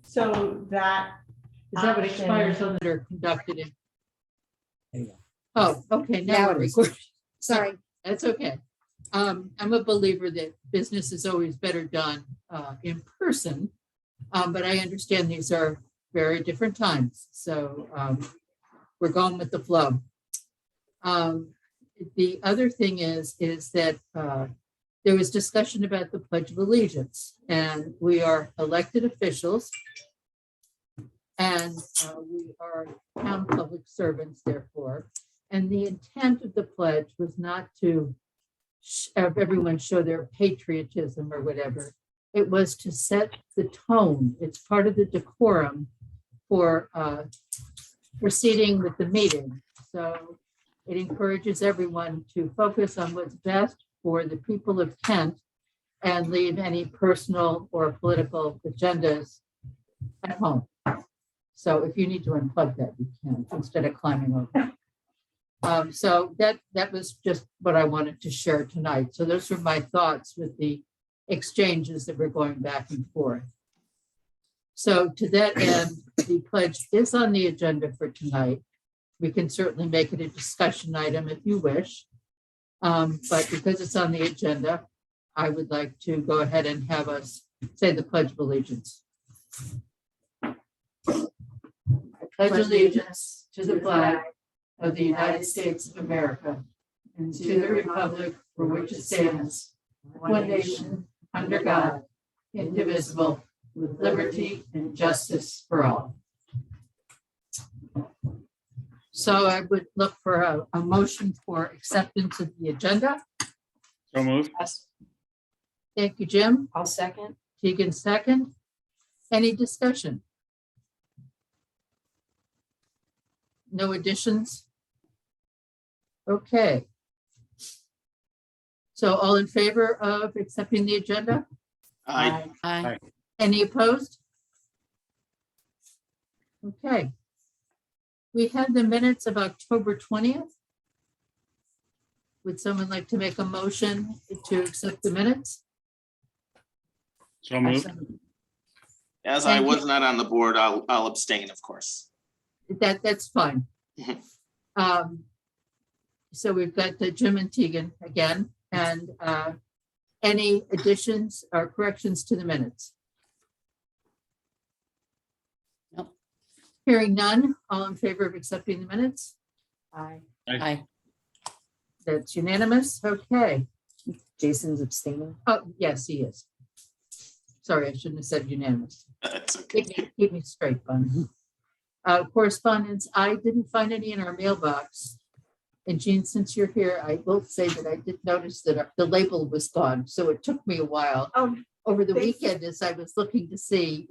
So that Is that what action- expires on that are conducted in? There you go. Oh, okay, now Now we're it is. recording. Sorry. That's okay. I'm a believer that business is always better done in person, but I understand these are very different times. So we're going with the flow. The other thing is that there was discussion about the Pledge of Allegiance, and we are elected officials, and we are town public servants, therefore. And the intent of the pledge was not to have everyone show their patriotism or whatever. It was to set the tone. It's part of the decorum for proceeding with the meeting. So it encourages everyone to focus on what's best for the people of Kent and leave any personal or political agendas at home. So if you need to unplug that, you can, instead of climbing over. So that was just what I wanted to share tonight. So those were my thoughts with the exchanges that we're going back and forth. So to that end, the pledge is on the agenda for tonight. We can certainly make it a discussion item if you wish. But because it's on the agenda, I would like to go ahead and have us say the Pledge of Allegiance. I pledge allegiance to the flag of the United States of America and to the republic for which it stands, one nation, under God, indivisible, with liberty and justice for all. So I would look for a motion for acceptance of the agenda. So moved. Thank you, Jim. I'll second. Tegan, second. Any discussion? No additions? Okay. So all in favor of accepting the agenda? Aye. Aye. Any opposed? Okay. We had the minutes of October 20th. Would someone like to make a motion to accept the minutes? So moved. As I Thank was you. not on the board, I'll abstain, of course. That's fine. So we've got the Jim and Tegan again, and any additions or corrections to the minutes? Nope. Hearing none, all in favor of accepting the minutes? Aye. Aye. That's unanimous. Okay. Jason's abstaining. Oh, yes, he is. Sorry, I shouldn't have said unanimous. That's okay. Keep me straight, Bun. Correspondence, I didn't find any in our mailbox. And Jean, since you're here, I will say that I did notice that the label was gone, so it took me a while. Oh, Over the thank you. weekend, as I was looking to see,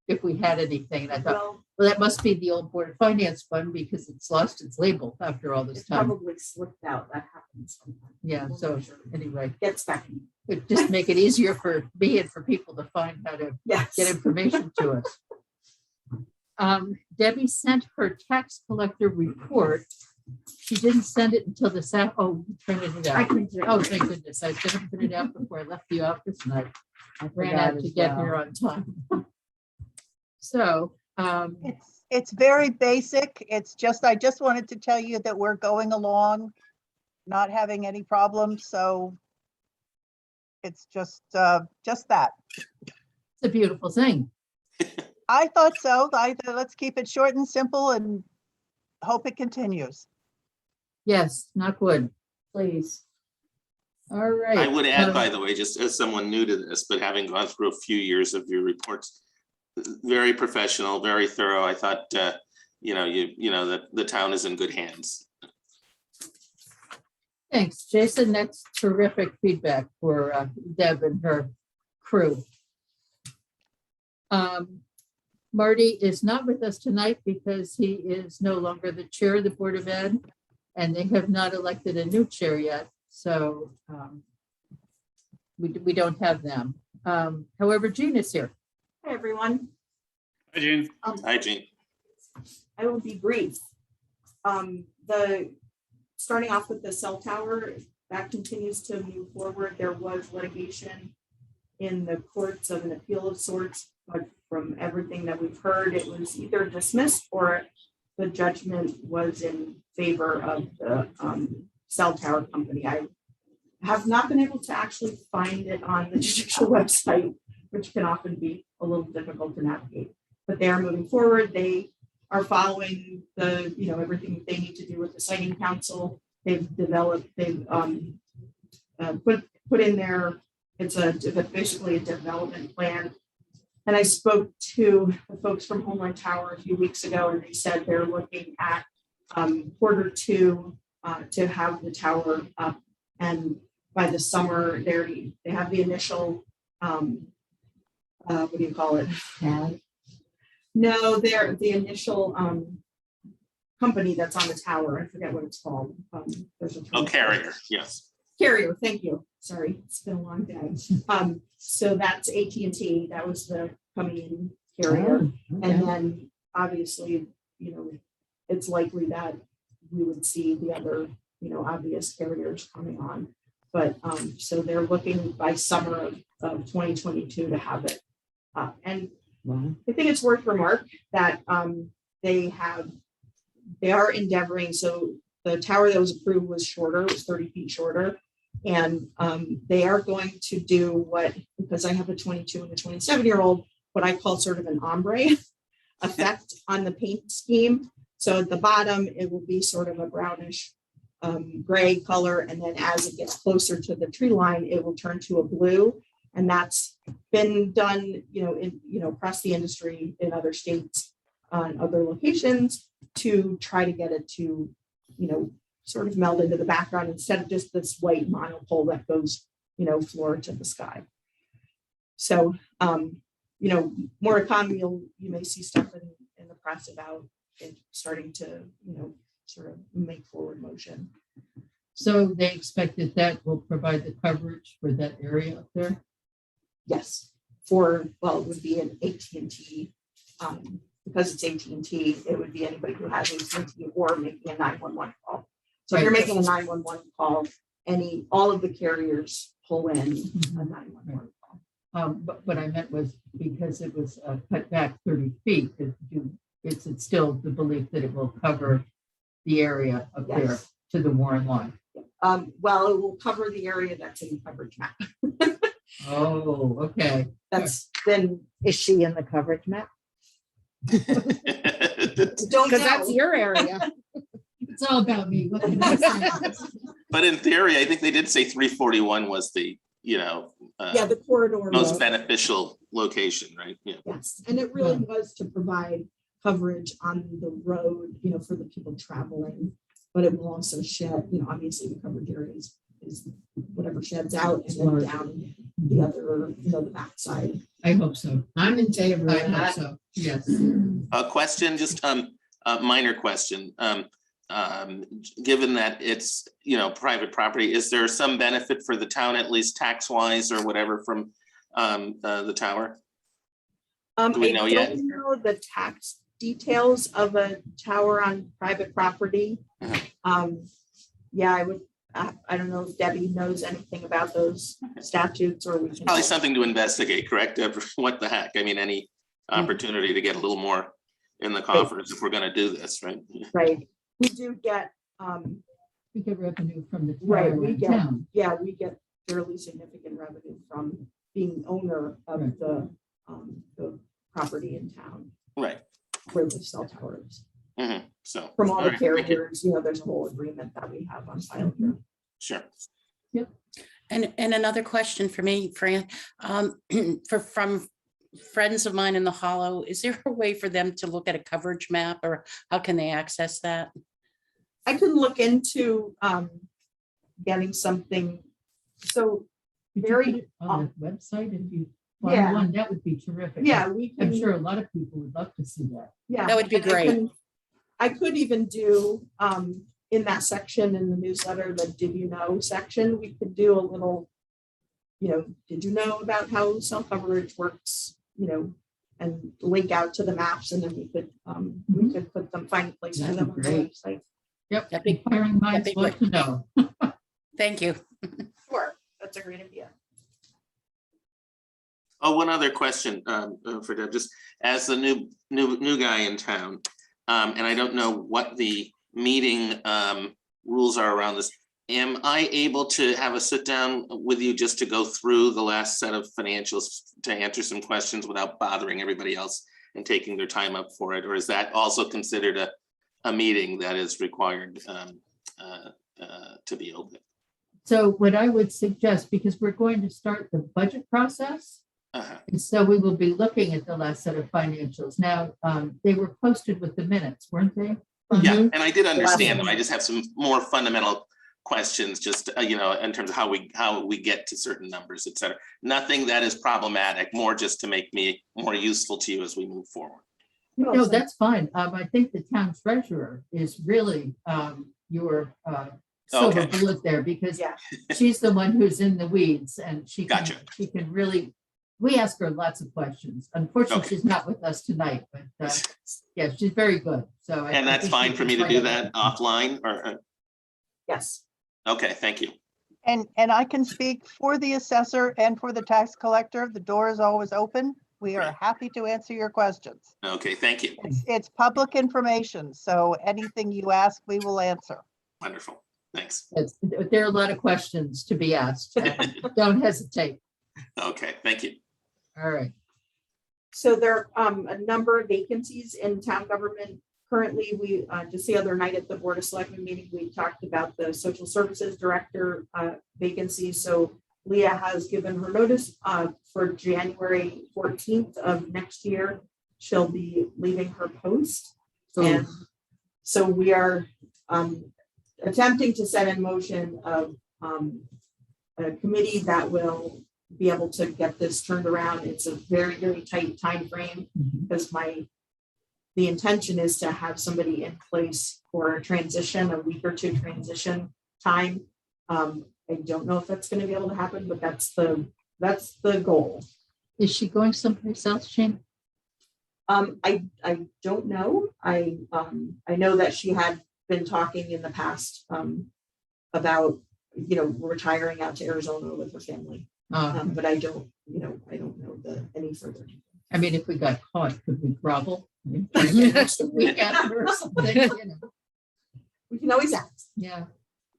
if we had anything, and I thought, well, well, that must be the old Board of Finance fund because it's lost its label after all this it time. probably slipped out. That happens sometimes. Yeah, so anyway, Gets back. it just make it easier for me and for people to find how to Yes. get information to us. Debbie sent her tax collector report. She didn't send it until this you printed it I out. can do it. Oh, thank goodness. I was gonna print it out before I left the office and I ran out to get here on time. So, It's very basic. I just wanted to tell you that we're going along, not having any problems, so it's just that. it's a beautiful thing. I thought so. Let's keep it short and simple and hope it continues. Yes, knock wood, please. All right. I would add, by the way, just as someone new to this, but having gone through a few years of your reports, very professional, very thorough. I thought, that the town is in good hands. Thanks, Jason. That's terrific feedback for Deb and her crew. Marty is not with us tonight because he is no longer the chair of the Board of Ed, and they have not elected a new chair yet. So we don't have them. However, Jean is here. Hi, everyone. Hi, Jean. Hi, Jean. I will be brief. Starting off with the cell tower, that continues to move forward. There was litigation in the courts of an appeal of sorts, but from everything that we've heard, it was either dismissed or the judgment was in favor of the cell tower company. I have not been able to actually find it on the judicial website, which can often be a little difficult to navigate. But they are moving forward. They are following the, everything they need to do with the siting council. They've put in there, it's basically a development plan. And I spoke to the folks from Homeland Tower a few weeks ago, and they said they're looking at quarter two to have the tower up. And by the summer, they have the initial, what do you call it? No, they're the initial company that's on the tower. I forget what it's called. There's a Carrier, yes. Carrier, thank you. Sorry, it's been a long day. So that's AT&T. That was the coming in carrier. And then obviously, it's likely that we would see the other, obvious carriers coming on. But so they're looking by summer of 2022 to have it up. And I think it's worth remark that they are endeavoring. So the tower that was approved was shorter, it was 30 feet shorter. And they are going to do what, because I have a 22 and a 27-year-old, what I call sort of an ombre effect on the paint scheme. So at the bottom, it will be sort of a brownish gray color. And then as it gets closer to the tree line, it will turn to a blue. And that's been done, across the industry in other states on other locations to try to get it to, sort of meld into the background instead of just this white monopole that goes, floor to the sky. So, more economy, you may see stuff in the press about it starting to, sort of make forward motion. So they expect that will provide the coverage for that area up there? Yes, it would be an AT&T, because it's AT&T, it would be anybody who has AT&T or making a 911 call. So if you're making a 911 call, all of the carriers pull in a 911 call. But what I meant was because it was cut back 30 feet, it's still the belief that it will cover the area up there to the Warren line. It will cover the area that's in the coverage map. Oh, okay. That's then. Is she in the coverage map? Don't Because that's your area. It's all about me. What can I say? But in theory, I think they did say 341 was the, the corridor. most beneficial location, right? Yeah. Yes, and it really was to provide coverage on the road, for the people traveling, but it will also shed, obviously the coverage area is whatever sheds out and then down the other, the backside. I hope so. I'm in favor I of hope that. so. Yes. A question, just a minor question. Given that it's, private property, is there some benefit for the town, at least tax wise or whatever, from the tower? Do we know yet? I don't know the tax details of a tower on private property. I don't know if Debbie knows anything about those statutes, or we can. Probably something to investigate, correct? What the heck? I mean, any opportunity to get a little more in the coffers if we're going to do this, right? Right. We do get, We get revenue from the town. right, we get town. fairly significant revenue from being owner of the property in town. Right. Where the cell tower is. Mm-hmm. So From all the right, thank you. carriers, there's a whole agreement that we have on file here. Sure. And another question for me, Fran, from friends of mine in the Hollow, is there a way for them to look at a coverage map, or how can they access that? I can look into getting something. So very On the website, if you Yeah. find one, that would be terrific. we can. I'm sure a lot of people would love to see that. Yeah, That would be and great. I could even do in that section in the newsletter, the did you know section, we could do a little, did you know about how cell coverage works, and link out to the maps, and then we could put them, find a place for That'd them be on the great. website. Yep. That'd be- Inquiring minds that'd be want to know. Thank you. Sure, that's a great idea. Oh, one other question for Deb, just as the new guy in town, and I don't know what the meeting rules are around this. Am I able to have a sit down with you just to go through the last set of financials to answer some questions without bothering everybody else and taking their time up for it? Or is that also considered a meeting that is required to be open? So what I would suggest, because we're going to start the budget process, and so we will be looking at the last set of financials. Now, they were posted with the minutes, weren't they? Yeah, and I did understand them. I just have some more fundamental questions, just you know, in terms of how we get to certain numbers, et cetera. Nothing that is problematic, more just to make me more useful to you as we move forward. No, that's fine. I think the town treasurer is really your silver Okay. bullet there, because Yeah. she's the one who's in the weeds, and she can, Gotcha. she can really, we ask her lots of questions. Unfortunately, Okay. she's not with us tonight, but yeah, she's very good. So And that's fine for me to do that offline, or Yes. okay, thank you. And I can speak for the assessor and for the tax collector. The door is always open. We are happy to answer your questions. Okay, thank you. It's public information, so anything you ask, we will answer. Wonderful. Thanks. There are a lot of questions to be asked. Don't hesitate. Okay, thank you. All right. So there are a number of vacancies in town government. Currently, we just the other night at the Board of Selectmen meeting, we talked about the social services director vacancy. So Leah has given her notice for January 14th of next year. She'll be leaving her post. And so we are attempting to set in motion a committee that will be able to get this turned around. It's a very, very tight time frame, because the intention is to have somebody in place for a transition, a week or two transition time. I don't know if that's going to be able to happen, but that's the goal. Is she going someplace else, Shane? I don't know. I know that she had been talking in the past about, you know, retiring out to Arizona with her family. But I don't know any further. I mean, if we got caught, could we grovel? Weekend or something, you know? We can always ask. Yeah.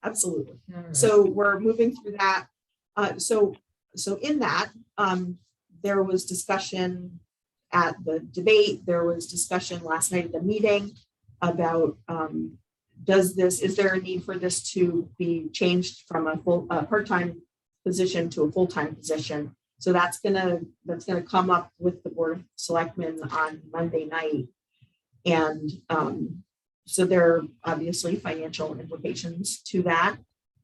Absolutely. All right. So we're moving through that. So in that, there was discussion at the debate. There was discussion last night at the meeting about is there a need for this to be changed from a part-time position to a full-time position? So that's gonna come up with the Board of Selectmen on Monday night. And so there are obviously financial implications to that.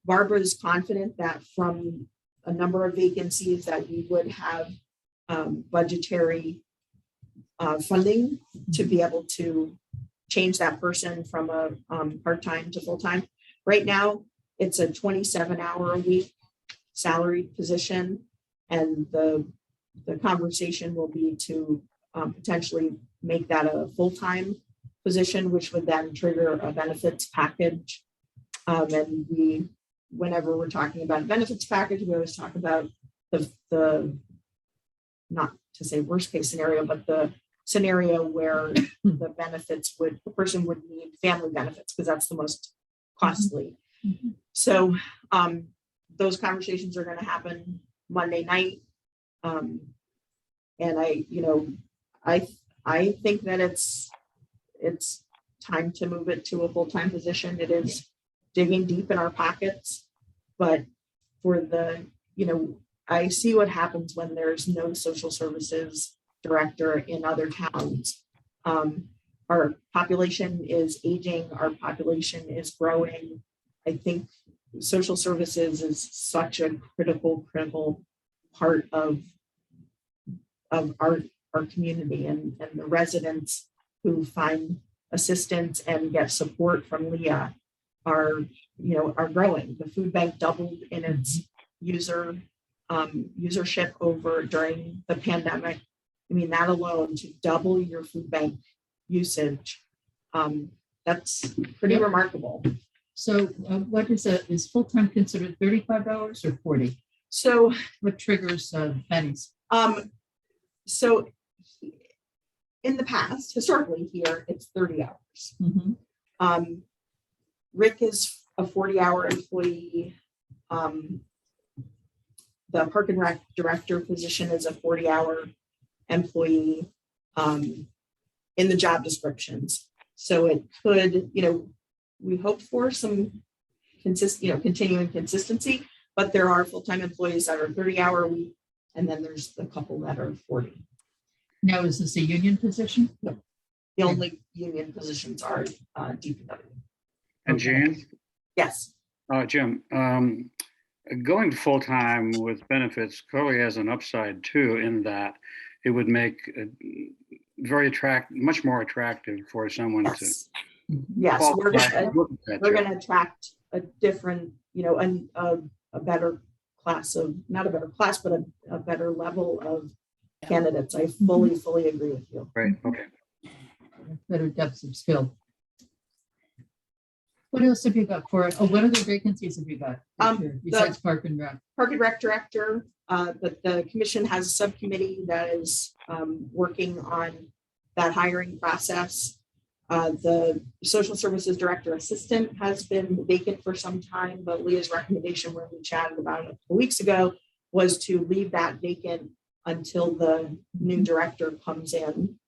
Barbara is confident that from a number of vacancies that we would have budgetary funding to be able to change that person from a part-time to full-time. Right now, it's a 27-hour-a-week salaried position, and the conversation will be to potentially make that a full-time position, which would then trigger a benefits package. And whenever we're talking about a benefits package, we always talk about the not to say worst case scenario, but the scenario where the person would need family benefits, because that's the most costly. Mm-hmm. So those conversations are going to happen Monday night. And I think that it's time to move it to a full-time position. It is digging deep in our pockets, but I see what happens when there's no social services director in other towns. Our population is aging, our population is growing. I think social services is such a critical part of our community, and the residents who find assistance and get support from Leah are growing. The food bank doubled in its usership over during the pandemic. I mean, that alone, to double your food bank usage, that's pretty remarkable. So what is full-time considered 35 hours or 40? So What triggers pennies? So in the past, historically here, it's 30 hours. Rick is a 40-hour employee. The Park and Rec director position is a 40-hour employee in the job descriptions. So it could, we hope for some continuing consistency, but there are full-time employees that are 30-hour week, and then there's the couple that are 40. Now, is this a union position? No. The only union positions are DPW. And Jan, Yes. Jim, going full-time with benefits clearly has an upside too, in that it would make it much more attractive for someone to. Yes, we're qualify gonna, to look at that we're job. gonna attract a different, a better class of, not a better class, but a better level of candidates. I fully agree with you. Right, okay. Better depths of skill. What else have you got for it? Oh, what other vacancies have you got? Besides Park and Rec? Park and Rec director, but the commission has a subcommittee that is working on that hiring process. The social services director assistant has been vacant for some time, but Leah's recommendation when we chatted about it a couple weeks ago was to leave that vacant until the new director comes in.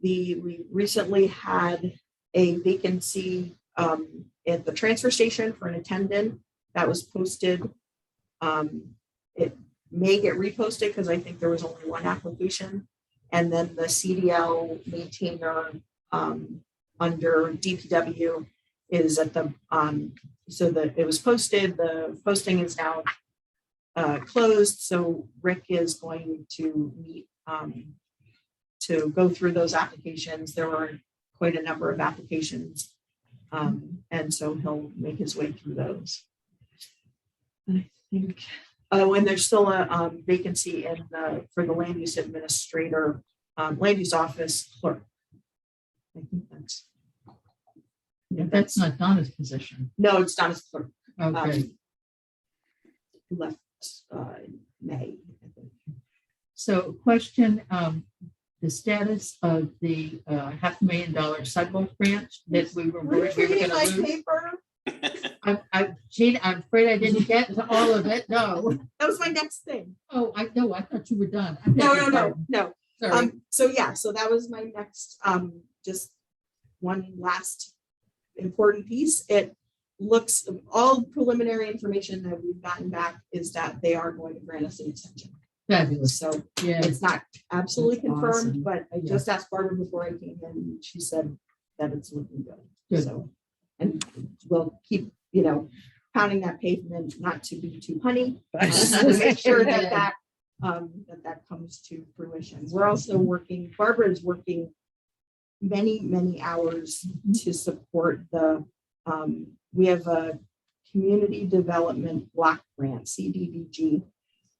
We recently had a vacancy at the transfer station for an attendant that was posted. It may get reposted because I think there was only one application. And then the CDL maintainer under DPW is at the, so that it was posted, the posting is now closed. So Rick is going to meet to go through those applications. There were quite a number of applications. And so he'll make his way through those. I think, and there's still a vacancy in for the land use administrator, land use office clerk. I think That's not Donna's position. no, it's Donna's clerk. Okay. Who left in May, I think. So question, the status of the $500,000 sidewalk grant that we were worried we were Reading my gonna lose. paper. Gene, I'm afraid I didn't get to all of it. No. That was my next thing. Oh, I know. I thought you were done. I No, beg your pardon. no. Sorry. So that was my next, just one last important piece. It looks, all preliminary information that we've gotten back is that they are going to grant us an extension. Fabulous. So Yeah. it's not absolutely That's confirmed, awesome. but I just asked Barbara before I came in, and she said that it's looking good. Good. So, and we'll keep, pounding that pavement, not to be too punny, to make sure that that comes to fruition. We're also working, Barbara is working many hours to support we have a community development block grant, CDBG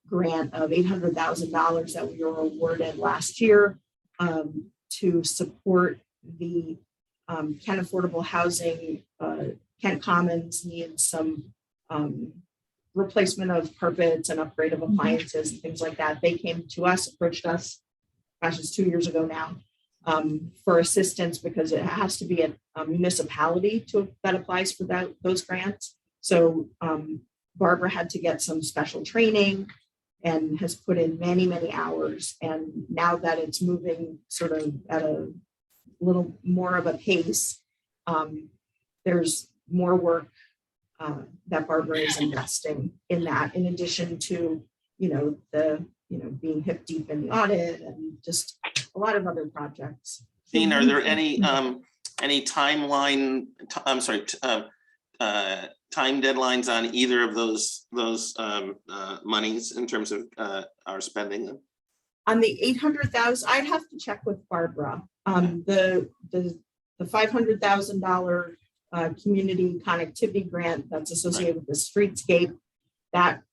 grant of $800,000 that we were awarded last year to support the Kent Affordable Housing. Kent Commons needs some replacement of carpets and upgrade of appliances and things like that. They came to us, approached us, gosh, it's 2 years ago now, for assistance because it has to be a municipality that applies for those grants. So Barbara had to get some special training and has put in many hours. And now that it's moving sort of at a little more of a pace, there's more work that Barbara is investing in that, in addition to, being hip deep in the audit and just a lot of other projects. Dean, are there any timeline, time deadlines on either of those monies in terms of our spending them? On the 800,000, I'd have to check with Barbara. The $500,000 community connectivity grant that's associated with the streetscape, that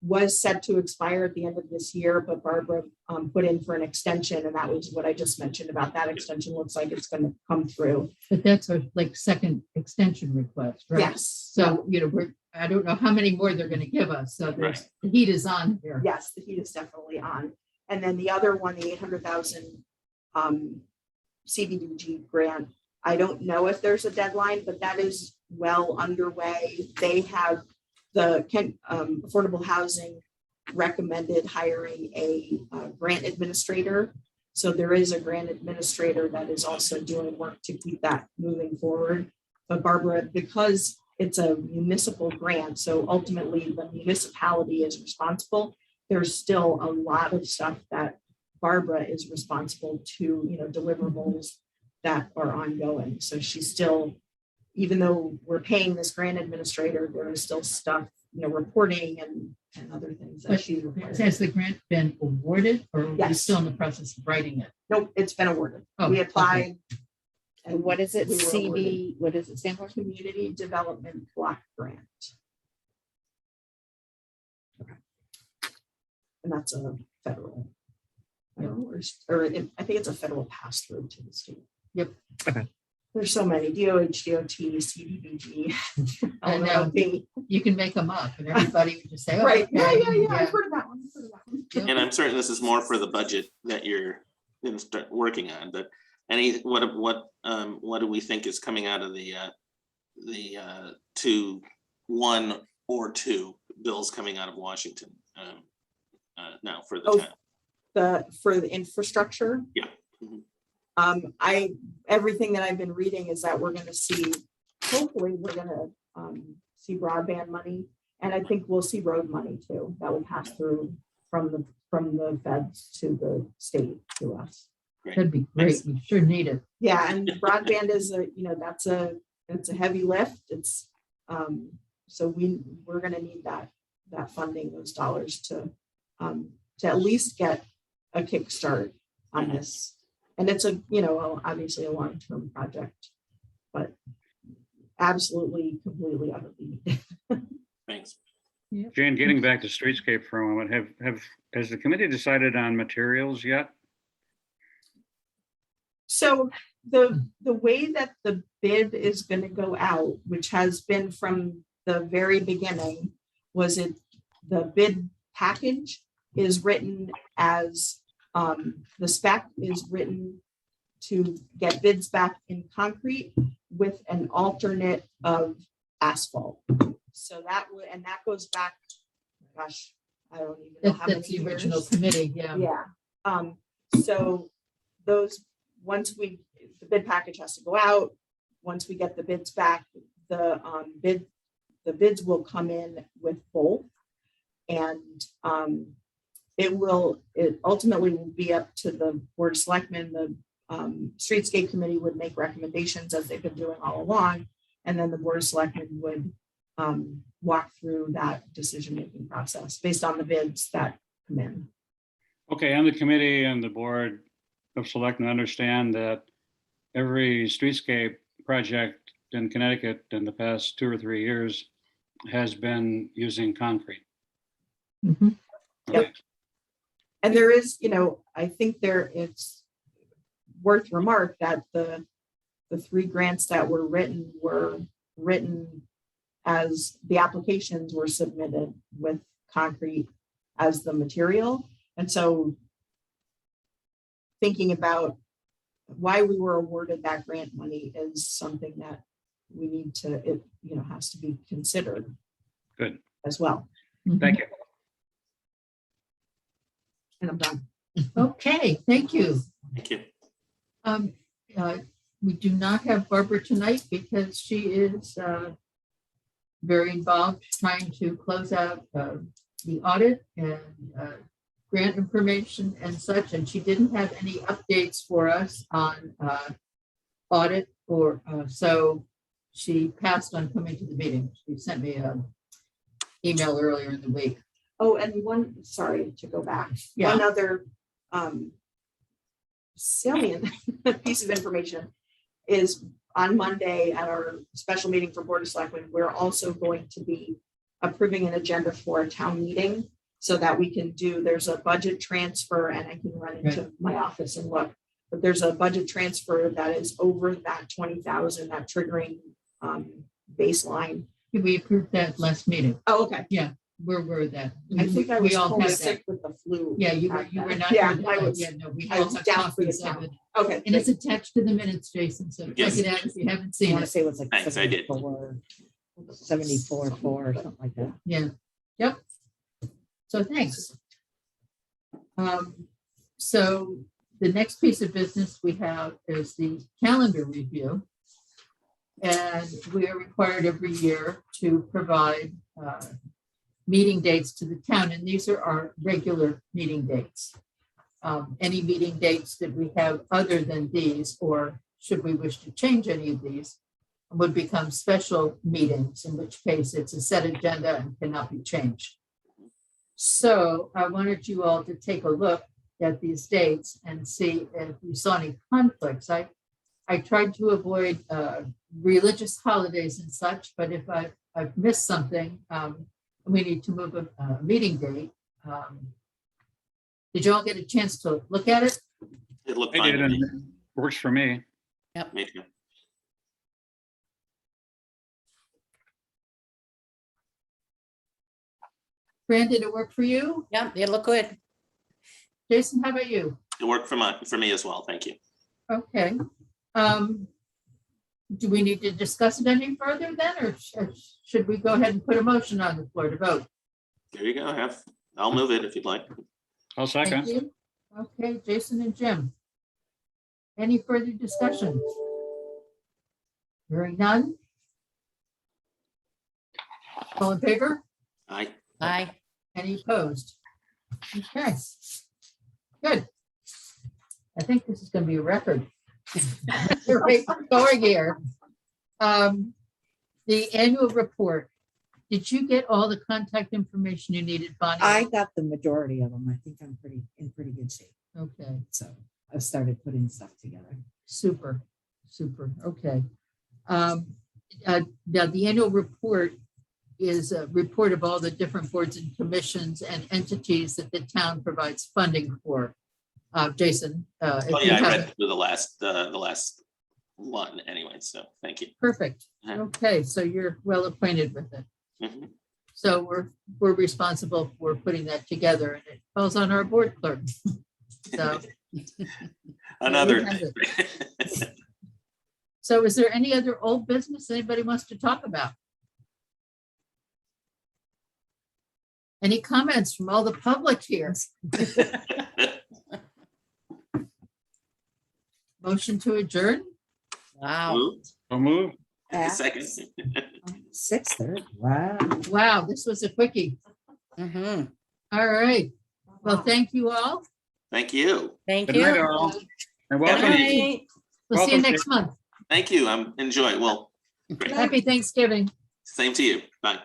was set to expire at the end of this year, but Barbara put in for an extension, and that was what I just mentioned about that extension. Looks like it's going to come through. But that's our second extension request, right? Yes. So, I don't know how many more they're gonna give us, so there's, the heat is on here. Yes, the heat is definitely on. And then the other one, the 800,000 CDBG grant, I don't know if there's a deadline, but that is well underway. They have the affordable housing recommended hiring a grant administrator. So there is a grant administrator that is also doing work to keep that moving forward. But Barbara, because it's a municipal grant, so ultimately the municipality is responsible. There's still a lot of stuff that Barbara is responsible to, deliverables that are ongoing. So she's still, even though we're paying this grant administrator, there is still stuff, reporting and other things that But she's required. has the grant been awarded, or are we Yes. still in the process of writing it? Nope, it's been awarded. Oh, We okay. applied. And what is it? we were awarded. CB, what does it stand for? Community Development Block Grant. And that's a federal. I think it's a federal pass through to the state. Yep. Okay. There's so many, DOH, DOT, CDBG. I know. LLB. You can make them up and everybody would just say, oh, Right, yeah, okay, I've heard of that one. I've heard of that one. Yep. And I'm certain this is more for the budget that you're gonna start working on, but what do we think is coming out of the one or two bills coming out of Washington now for the Oh, town? For the infrastructure. Yeah. Mhm. Everything that I've been reading is that we're gonna see, hopefully, we're gonna see broadband money. And I think we'll see road money too, that will pass through from the feds to the state to us. That'd be great. We sure need it. Yeah, and broadband is it's a heavy lift. It's so we're gonna need that funding, those dollars to at least get a kickstart on this. And it's obviously a long-term project, but absolutely completely utterly needed. Thanks. Jane, getting back to streetscape for a moment, has the committee decided on materials yet? So the way that the bid is going to go out, which has been from the very beginning, was the bid package is written as the spec is written to get bids back in concrete with an alternate of asphalt. So that goes back, gosh, I don't even know how many That's the original years. committee, yeah. Yeah. So once the bid package has to go out, once we get the bids back, the bids will come in with both. And it ultimately will be up to the Board of Selectmen. The Streetscape Committee would make recommendations as they've been doing all along. And then the Board of Selectmen would walk through that decision-making process based on the bids that come in. Okay, and the committee and the Board of Selectmen understand that every streetscape project in Connecticut in the past 2 or 3 years has been using concrete. Mhm. Yep. And there is, I think it's worth remark that the 3 grants that were written as the applications were submitted with concrete as the material. And so thinking about why we were awarded that grant money is something that we need to, has to be considered. Good. As well. Thank you. And I'm done. Okay, thank you. Thank you. We do not have Barbara tonight because she is very involved trying to close out the audit and grant information and such, and she didn't have any updates for us on audit so she passed on coming to the meeting. She sent me an email earlier in the week. Oh, and sorry to go back. Yeah. One other salient piece of information is on Monday at our special meeting for Board of Selectmen, we're also going to be approving an agenda for a town meeting so that we can there's a budget transfer, and I can run into my office and look, but there's a budget transfer that is over that 20,000, that triggering baseline We approved that last meeting. Oh, okay. Where were that? I think I was We all home have that. sick with the flu. Yeah, you at were that. not. Yeah, here I that. was, Yeah, no, we I all was have down for the copies of count. it. Okay. And it's attached to the minutes, Jason, so check Yes. it out if you haven't I seen want to it. say it was like Thanks, I did. 74.4 or something like that. Yeah, yep. So thanks. So the next piece of business we have is the calendar review. And we are required every year to provide meeting dates to the town, and these are our regular meeting dates. Any meeting dates that we have other than these, or should we wish to change any of these, would become special meetings, in which case it's a set agenda and cannot be changed. So I wanted you all to take a look at these dates and see if you saw any conflicts. I tried to avoid religious holidays and such, but if I've missed something, we need to move a meeting date. Did you all get a chance to look at it? It looked I fine did, to me. and works for me. Me too. Fran, did it work for you? Yeah, they look good. Jason, how about you? It worked for me as well. Thank you. Okay. Do we need to discuss it any further then, or should we go ahead and put a motion on the floor to vote? There you go. I'll move it if you'd like. I'll Thank second. you. Okay, Jason and Jim. Any further discussion? Hearing none? All in favor? Aye. Aye. Any opposed? Okay. Good. I think this is going to be a record. Right, we're going here. The annual report. Did you get all the contact information you needed, Bonnie? I got the majority of them. I think I'm in pretty good shape. Okay, So I've started putting stuff together. super. Okay. Now the annual report is a report of all the different boards and commissions and entities that the town provides funding for. Jason. If Oh you yeah, I have- read through the last one anyway, so thank you. Perfect. Yeah. Okay, so you're well acquainted with it. Mhm. So we're responsible for putting that together, and it falls on our board clerk. So, Another we have thing. so is there any other old business anybody wants to talk about? Any comments from all the public here? Motion to adjourn? Wow. Move. I'll move. Second. 6:30. Wow. Wow, this was a quickie. Mhm. All right. Well, thank you all. Thank you. Thank Good night, you. all. And Good welcome. night. We'll see you Welcome, next month. Thank you. Enjoy. Well, great. Happy Thanksgiving. Same to you. Bye.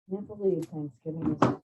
Can't believe Thanksgiving is